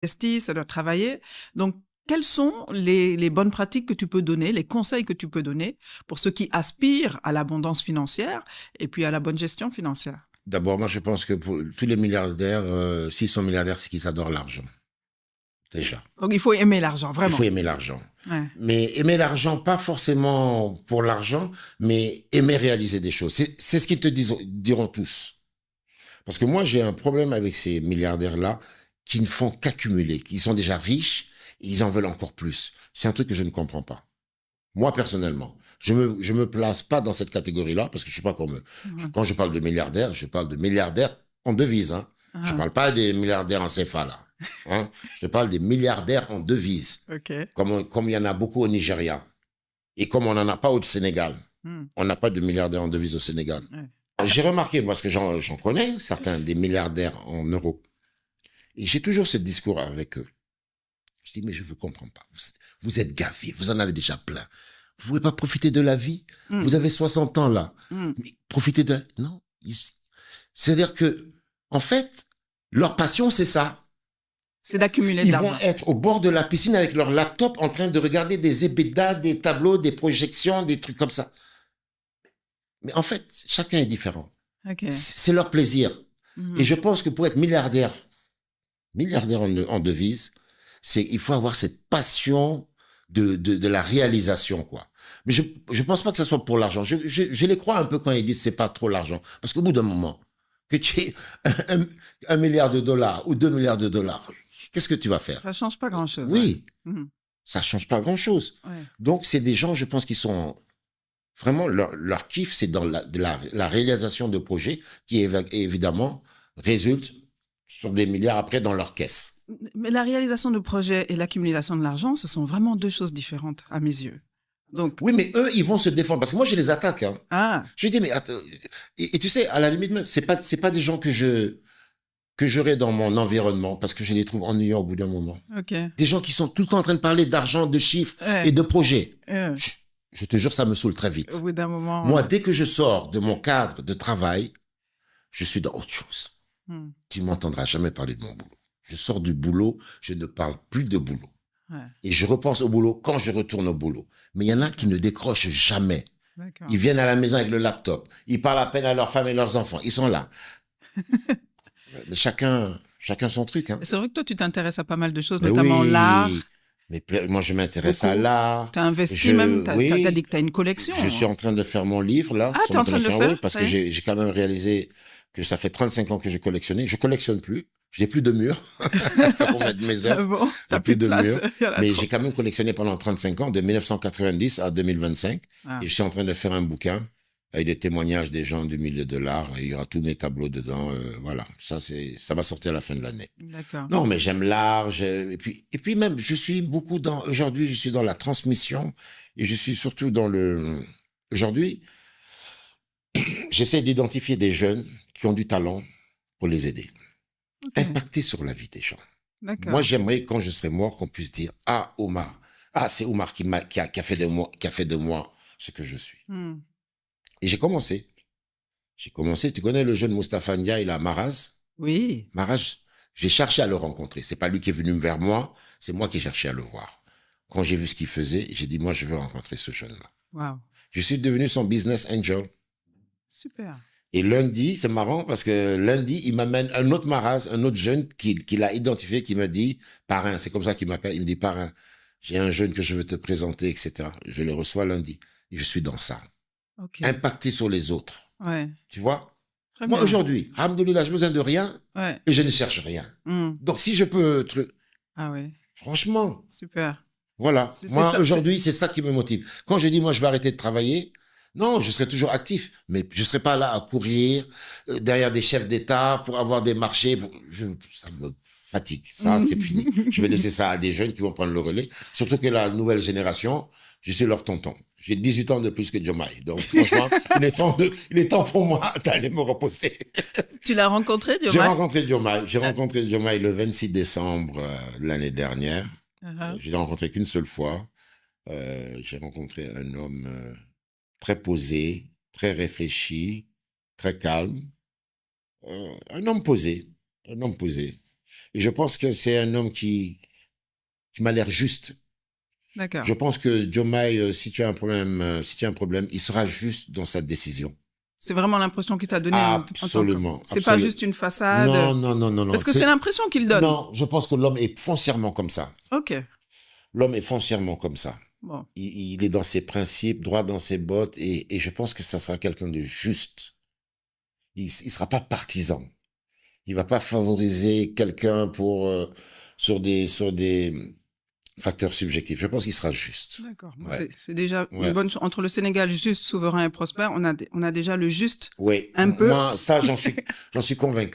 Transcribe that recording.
investi, ça doit travailler. Donc, quelles sont les bonnes pratiques que tu peux donner, les conseils que tu peux donner pour ceux qui aspirent à l'abondance financière et puis à la bonne gestion financière? D'abord, moi, je pense que pour tous les milliardaires, s'ils sont milliardaires, c'est qu'ils adorent l'argent. Déjà. Donc, il faut aimer l'argent, Il faut vraiment. aimer l'argent. Ouais. Mais aimer l'argent, pas forcément pour l'argent, mais aimer réaliser des choses. C'est ce qu'ils te diront tous. Parce que moi, j'ai un problème avec ces milliardaires-là qui ne font qu'accumuler, qui sont déjà riches et ils en veulent encore plus. C'est un truc que je ne comprends pas. Moi, personnellement, je me place pas dans cette catégorie-là parce que je suis pas comme eux. Mhm. Quand je parle de milliardaires, je parle de milliardaires en devise. Hein. Je Ah, parle pas des milliardaires en CFA, là. Hein. Je parle des milliardaires en devise, ok. comme il y en a beaucoup au Nigeria. Et comme on n'en a pas au Sénégal. Hmm. On n'a pas de milliardaires en devise au Sénégal. Ouais. J'ai remarqué, parce que j'en connais, certains des milliardaires en euros. Et j'ai toujours ce discours avec eux. Je dis, mais je ne vous comprends pas. Vous êtes gavés, vous en avez déjà plein. Vous ne pouvez pas profiter de la vie. Hmm. Vous avez 60 ans là. Hmm. Mais profitez de... Non. C'est-à-dire que, en fait, leur passion, c'est ça. C'est d'accumuler de Ils vont l'argent. être au bord de la piscine avec leur laptop en train de regarder des EBITDA, des tableaux, des projections, des trucs comme ça. Mais en fait, chacun est différent. Ok. C'est leur plaisir. Mhm. Et je pense que pour être milliardaire en devise, il faut avoir cette passion de la réalisation, quoi. Mais je pense pas que ce soit pour l'argent. Je les crois un peu quand ils disent c'est pas trop l'argent. Parce qu'au bout d'un moment, que tu aies un milliard de dollars ou 2 milliards de dollars, qu'est-ce que tu vas faire? Ça change pas grand-chose. Ouais. Oui, Mhm. ça change pas grand-chose. Ouais. Donc, c'est des gens, je pense, qui sont vraiment, leur kiff, c'est dans la réalisation de projets qui, évidemment, résultent sur des milliards après dans leur caisse. Mais la réalisation de projets et l'accumulation de l'argent, ce sont vraiment deux choses différentes à mes yeux. Donc, Oui, mais eux, ils vont se défendre. Parce que moi, je les attaque. Hein. ah, Je dis, mais attends, et tu sais, à la limite, c'est pas des gens que j'aurais dans mon environnement parce que je les trouve ennuyants au bout d'un moment. ok. Des gens qui sont tout le temps en train de parler d'argent, de chiffres Ouais. et de projets. Ouais. Je te jure, ça me saoule très Au vite. bout d'un moment. Moi, dès que je sors de mon cadre de travail, je suis dans autre chose. Hmm. Tu m'entendras jamais parler de mon boulot. Je sors du boulot, je ne parle plus de boulot. Ouais. Et je repense au boulot quand je retourne au boulot. Mais il y en a qui ne décrochent jamais. D'accord. Ils viennent à la maison avec le laptop. Ils parlent à peine à leur femme et leurs enfants. Ils sont là. Mais chacun son truc. Hein. C'est vrai que toi, tu t'intéresses à pas mal de choses, Mais notamment oui. l'art. Mais moi, je m'intéresse à Beaucoup. l'art. Tu as investi même, tu as Oui, dit que tu as une collection. je suis en train de faire mon livre, là. Ah, sur tu es ma en train de le collection. faire? Oui, parce que Ouais. j'ai quand même réalisé que ça fait 35 ans que je collectionnais. Je collectionne plus. J'ai plus de murs pour mettre mes Ah œuvres. bon, Il t'as n'y a plus plus de de place. murs. Il y en a Mais trop. j'ai quand même collectionné pendant 35 ans, de 1990 à 2025. Ah. Et je suis en train de faire un bouquin avec des témoignages des gens du milieu de l'art. Il y aura tous mes tableaux dedans. Voilà. Ça va sortir à la fin de l'année. D'accord. Non, mais j'aime l'art. Et puis même, je suis beaucoup aujourd'hui, je suis dans la transmission et je suis surtout aujourd'hui, j'essaie d'identifier des jeunes qui ont du talent pour les aider. Ok. Impacter sur la vie des gens. D'accord. Moi, j'aimerais, quand je serai mort, qu'on puisse dire, ah, Omar. Ah, c'est Omar qui a fait de moi ce que je suis. Hmm. Et j'ai commencé. Tu connais le jeune Moustapha Ndiaye, il a Maraz. Oui. Maraz, j'ai cherché à le rencontrer. C'est pas lui qui est venu vers moi, c'est moi qui ai cherché à le voir. Quand j'ai vu ce qu'il faisait, j'ai dit, moi, je veux rencontrer ce jeune-là. Wow. Je suis devenu son business angel. Super. Et lundi, c'est marrant parce que lundi, il m'amène un autre Maraz, un autre jeune qu'il a identifié, qui m'a dit, parrain, c'est comme ça qu'il m'appelle, il me dit, parrain, j'ai un jeune que je veux te présenter, etc. Je le reçois lundi. Et je suis dans ça. Ok. Impacter sur les autres. Ouais. Tu vois? Très Moi, bien. aujourd'hui, alhamdoulilah, j'ai besoin de rien Ouais. et je ne cherche rien. Hmm. Donc, si je peux, Ah ouais. franchement, Super. voilà. C'est Moi, ça, aujourd'hui, c'est ça qui me motive. Quand je dis, moi, je vais arrêter de travailler, non, je serai toujours actif, mais je serai pas là à courir derrière des chefs d'État pour avoir des marchés. Ça me fatigue. Ça, c'est fini. Je vais laisser ça à des jeunes qui vont prendre le relais. Surtout que la nouvelle génération, je suis leur tonton. J'ai 18 ans de plus que Diomaye. Donc, franchement, il est temps pour moi d'aller me reposer. Tu l'as rencontré, J'ai Diomaye? rencontré Diomaye. J'ai rencontré Diomaye le 26 décembre l'année dernière. Uh-huh. Je l'ai rencontré qu'une seule fois. J'ai rencontré un homme très posé, très réfléchi, très calme. Un homme posé. Un homme posé. Et je pense que c'est un homme qui m'a l'air juste. D'accord. Je pense que Diomaye, si tu as un problème, il sera juste dans sa décision. C'est vraiment l'impression qu'il t'a donnée en tant que... Absolument. C'est pas juste une façade. Non, non, non, non, non. Parce que c'est l'impression qu'il donne. Non, je pense que l'homme est foncièrement comme ça. Ok. L'homme est foncièrement comme ça. Bon. Il est dans ses principes, droit dans ses bottes, et je pense que ça sera quelqu'un de juste. Il sera pas partisan. Il va pas favoriser quelqu'un sur des facteurs subjectifs. Je pense qu'il sera juste. D'accord. Ouais. C'est déjà Ouais. une bonne chose. Entre le Sénégal juste, souverain et prospère, on a déjà le juste Oui. un peu. Moi, ça, j'en suis convaincu.